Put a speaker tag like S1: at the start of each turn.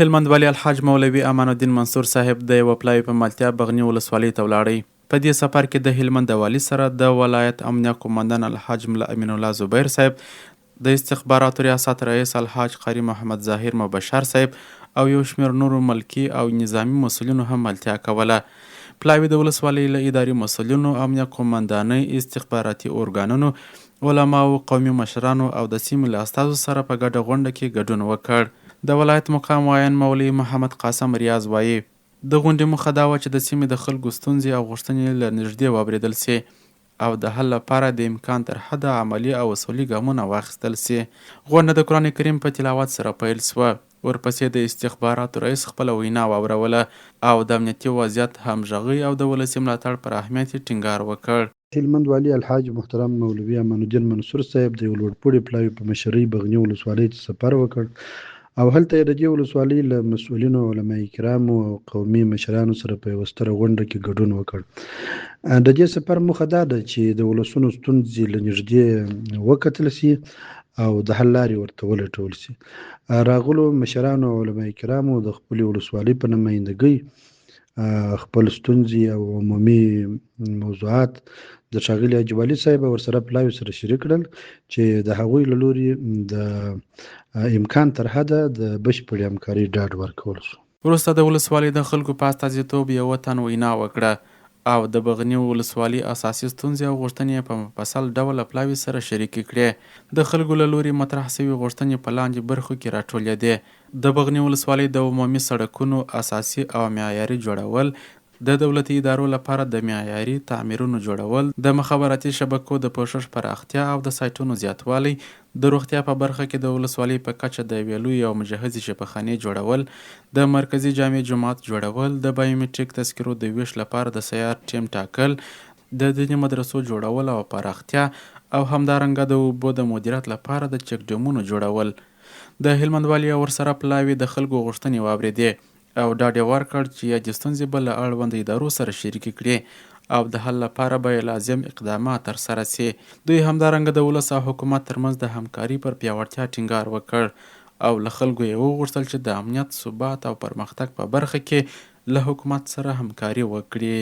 S1: هلمند والي الحاج مولوي امان الدین منصور صاحب د یوه پلاوي په ملتیا بغنی ولسوالۍ ته ولاړی. په دې سفر کې د هلمند د والي سره د ولایت امنیه قومندان الحاج ملا امین الله زبیر صاحب، د استخباراتو ریاست رئیس الحاج قاری محمد ظاهر مبشر صاحب او یو شمېر نورو ملکي او نظامی مسؤلینو هم ملتیا کوله. پلاوي د ولسوالۍ له اداري مسؤلینو، امنیه قومندانۍ، استخباراتي ارګانونو، علماو، قومي مشرانو او د سیمې له استازو سره په ګډه غونډه کې ګډون وکړ. د ولایت مقام واین مولوي محمد قاسم ریاض وایي د غونډې موخه دا وه چې د سیمې د خلکو ستونزې او غوښتنې له نږدې واورېدل سي او د حل لپاره د امکان تر حده عملي او اصولي ګامونه واخیستل سي. غونډه د قرآن کریم په تلاوت سره پیل سوه. ورپسې د استخباراتو رئیس خپله وینا واوروله او د امنیتي وضعیت همغږۍ او د ولسي ملاتړ پر اهمیت یې ټینګار وکړ.
S2: هلمند والي الحاج محترم مولوي امان الدین منصور صاحب د یو لوړپوړي پلاوي په مشرۍ بغنی ولسوالۍ ته سفر وکړ او هلته یې د دې ولسوالۍ له مسؤلینو، علماء کرامو او قومي مشرانو سره په یوه ستره غونډه کې ګډون وکړ. د دې سفر موخه دا ده چې د ولسونو ستونزې له نږدې وکتل سي او د حل لارې ورته ولټول سي. راغلو مشرانو او علماء کرامو د خپلې ولسوالۍ په نمایندګۍ خپل ستونزې او عمومي موضوعات د ښاغلي حاجي والي صاحب ورسره پلاوي سره شریک کړل چې د هغوی له لوري د امکان تر حده د بشپړې همکارۍ ډاډ ورکول شو.
S1: وروسته د ولسوالۍ د خلکو په استازیتوب یوه تن وینا وکړه او د بغنی ولسوالۍ اساسي ستونزې او غوښتنې په مفصل ډول له پلاوي سره شریکې کړې. د خلکو له لوري مطرح شوي غوښتنې په لاندې برخو کې راټولېدې. د بغنی ولسوالۍ د عمومي سړکونو اساسي او معیاري جوړول، د دولتي ادارو لپاره د معیاري تعمیرونو جوړول، د مخابراتي شبکو د پوښښ پراختیا او د سایټونو زیاتوالی، د روغتیا په برخه کې د ولسوالۍ په کچه د یوې لویې او مجهزې شفاخانې جوړول، د مرکزي جامع جومات جوړول، د بایومټریک تذکرو د ویش لپاره د سیار ټیم ټاکل، د دیني مدرسو جوړول او پراختیا، او همدارنګه د اوبو د مدیریت لپاره د چک ډیمونو جوړول. د هلمند والي ورسره پلاوي د خلکو غوښتنې واورېدې او ډاډ یې ورکړ چې یادې ستونزې به له اړونده ادارو سره شریکې کړي او د حل لپاره به یې لازم اقدامات ترسره سي. دوی همدارنګه د ولس او حکومت ترمنځ د همکارۍ پر پیاوړتیا ټینګار وکړ او له خلکو یې وغوښتل چې د امنیت، ثبات او پرمختګ په برخه کې له حکومت سره همکاري وکړي.